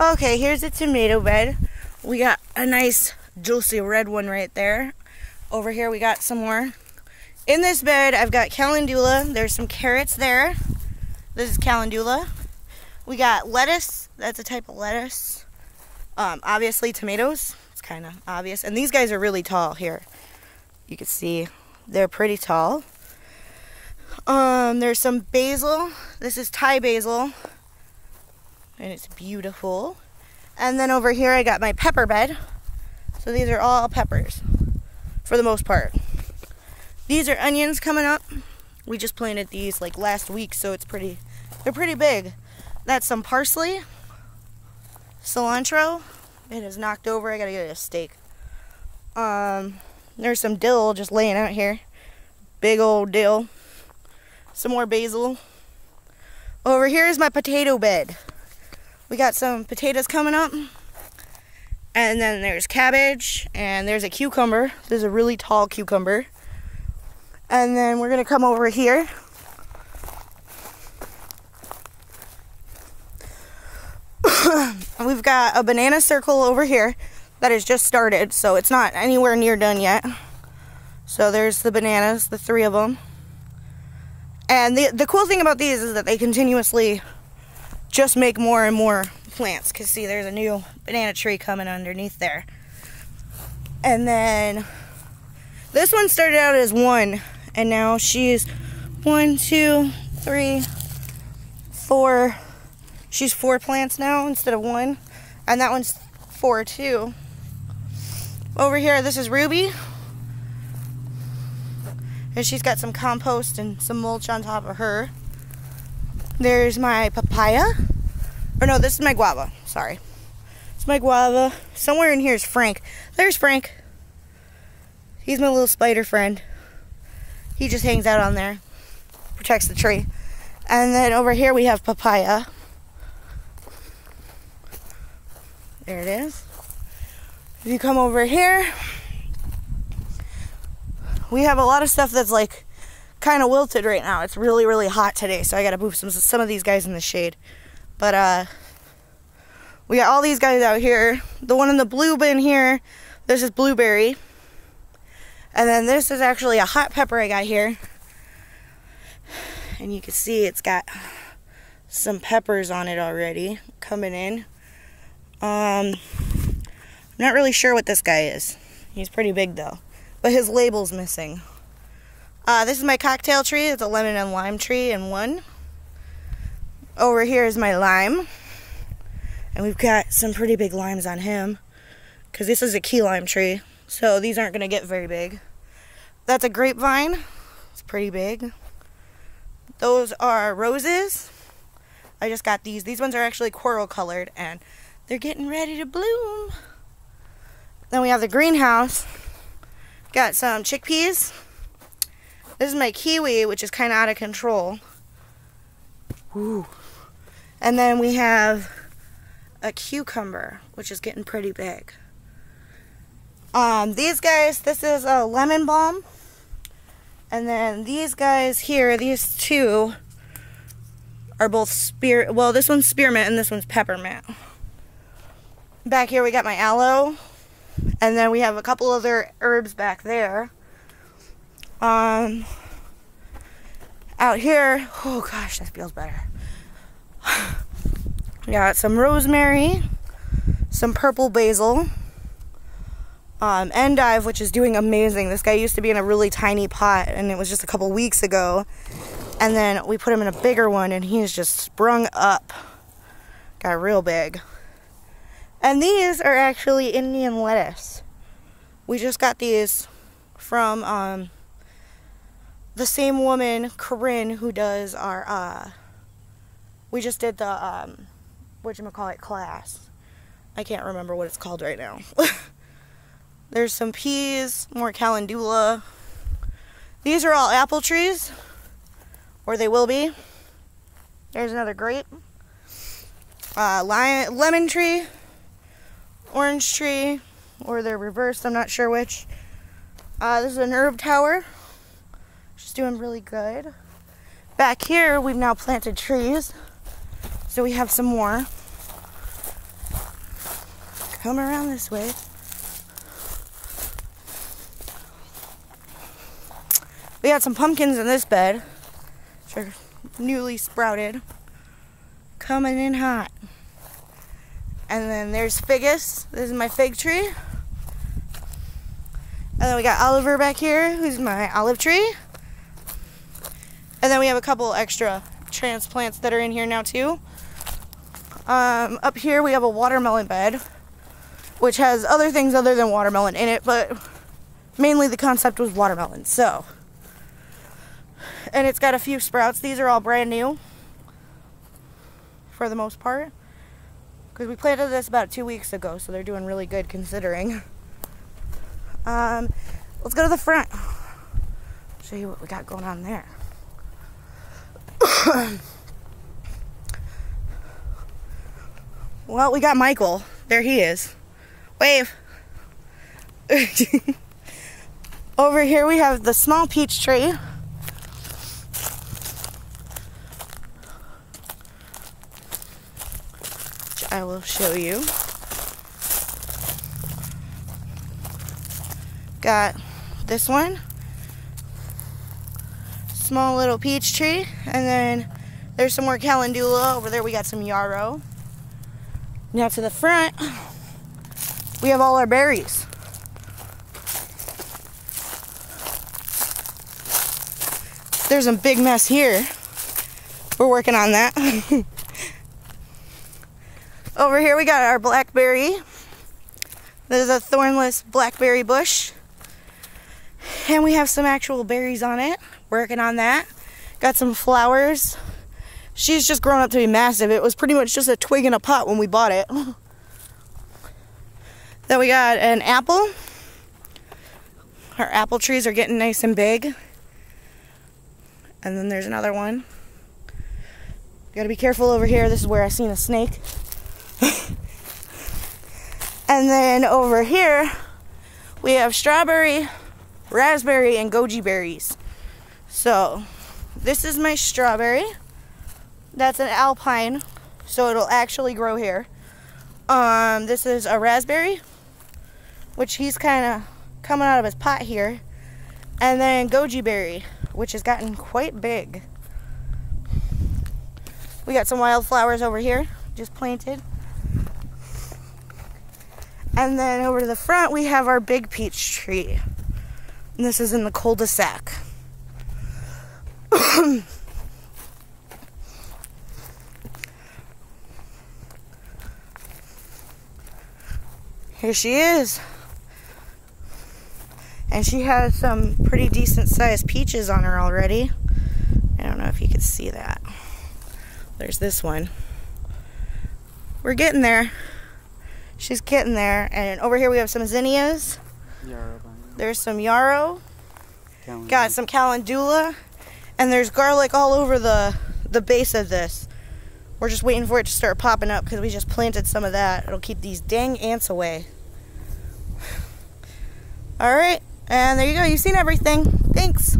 Okay, here's a tomato bed. We got a nice juicy red one right there. Over here we got some more. In this bed I've got calendula. There's some carrots there. This is calendula. We got lettuce. That's a type of lettuce. Obviously tomatoes. It's kind of obvious. And these guys are really tall here. You can see they're pretty tall. There's some basil. This is Thai basil. And it's beautiful. And then over here I got my pepper bed. So these are all peppers for the most part. These are onions coming up. We just planted these like last week, so they're pretty big. That's some parsley, cilantro. It is knocked over. I gotta get it a steak. There's some dill just laying out here. Big old dill. Some more basil. Over here is my potato bed. We got some potatoes coming up. And then there's cabbage. And there's a cucumber. This is a really tall cucumber. And then we're going to come over here. We've got a banana circle over here that has just started. So it's not anywhere near done yet. So there's the bananas, the 3 of them. And the cool thing about these is that they continuously just make more and more plants. Because see, there's a new banana tree coming underneath there. And then this one started out as 1. And now she's 1, 2, 3, 4. She's 4 plants now instead of 1. And that one's 4 too. Over here, this is Ruby. And she's got some compost and some mulch on top of her. There's my papaya. Or no, this is my guava. Sorry. It's my guava. Somewhere in here is Frank. There's Frank. He's my little spider friend. He just hangs out on there. Protects the tree. And then over here we have papaya. There it is. If you come over here, we have a lot of stuff that's like kind of wilted right now. It's really, really hot today, so I gotta move some of these guys in the shade. But we got all these guys out here. The one in the blue bin here, this is blueberry. And then this is actually a hot pepper I got here. And you can see it's got some peppers on it already coming in. I'm not really sure what this guy is. He's pretty big though. But his label's missing. This is my cocktail tree. It's a lemon and lime tree in one. Over here is my lime. And we've got some pretty big limes on him. Because this is a key lime tree. So these aren't going to get very big. That's a grapevine. It's pretty big. Those are roses. I just got these. These ones are actually coral colored. And they're getting ready to bloom. Then we have the greenhouse. Got some chickpeas. This is my kiwi, which is kind of out of control. Ooh. And then we have a cucumber, which is getting pretty big. These guys, this is a lemon balm. And then these guys here, these 2 are both well, this one's spearmint and this one's peppermint. Back here we got my aloe. And then we have a couple other herbs back there. Out here, oh gosh, that feels better. We got some rosemary, some purple basil, endive, which is doing amazing. This guy used to be in a really tiny pot, and it was just a couple weeks ago. And then we put him in a bigger one, and he's just sprung up. Got real big. And these are actually Indian lettuce. We just got these from the same woman, Corinne, who does our, we just did the, whatchamacallit class. I can't remember what it's called right now. There's some peas, more calendula. These are all apple trees, or they will be. There's another grape. Lemon tree. Orange tree, or they're reversed, I'm not sure which. This is an herb tower. She's doing really good. Back here, we've now planted trees. So we have some more. come around this way. We got some pumpkins in this bed, which are newly sprouted, coming in hot. And then there's Figus. This is my fig tree. And then we got Oliver back here, who's my olive tree. And then we have a couple extra transplants that are in here now too. Up here we have a watermelon bed, which has other things other than watermelon in it, but mainly the concept was watermelon. So, and it's got a few sprouts. These are all brand new for the most part, because we planted this about 2 weeks ago, so they're doing really good considering. Let's go to the front. Show you what we got going on there. Well, we got Michael. There he is. Wave. Over here we have the small peach tree. Which I will show you. Got this one. Small little peach tree. And then there's some more calendula. Over there we got some yarrow. Now to the front, we have all our berries. There's a big mess here. We're working on that. Over here we got our blackberry. There's a thornless blackberry bush. And we have some actual berries on it. Working on that. Got some flowers. She's just grown up to be massive. It was pretty much just a twig in a pot when we bought it. Then we got an apple. Our apple trees are getting nice and big. And then there's another one. You gotta be careful over here. This is where I seen a snake. And then over here, we have strawberry, raspberry, and goji berries. So, this is my strawberry. That's an alpine, so it'll actually grow here. This is a raspberry, which he's kind of coming out of his pot here. And then goji berry, which has gotten quite big. We got some wildflowers over here, just planted. And then over to the front, we have our big peach tree. And this is in the cul-de-sac. Here she is. And she has some pretty decent sized peaches on her already. I don't know if you can see that. There's this one. We're getting there. She's getting there. And over here we have some zinnias. There's some yarrow. Got some calendula. And there's garlic all over the base of this. We're just waiting for it to start popping up because we just planted some of that. It'll keep these dang ants away. Alright, and there you go. You've seen everything. Thanks.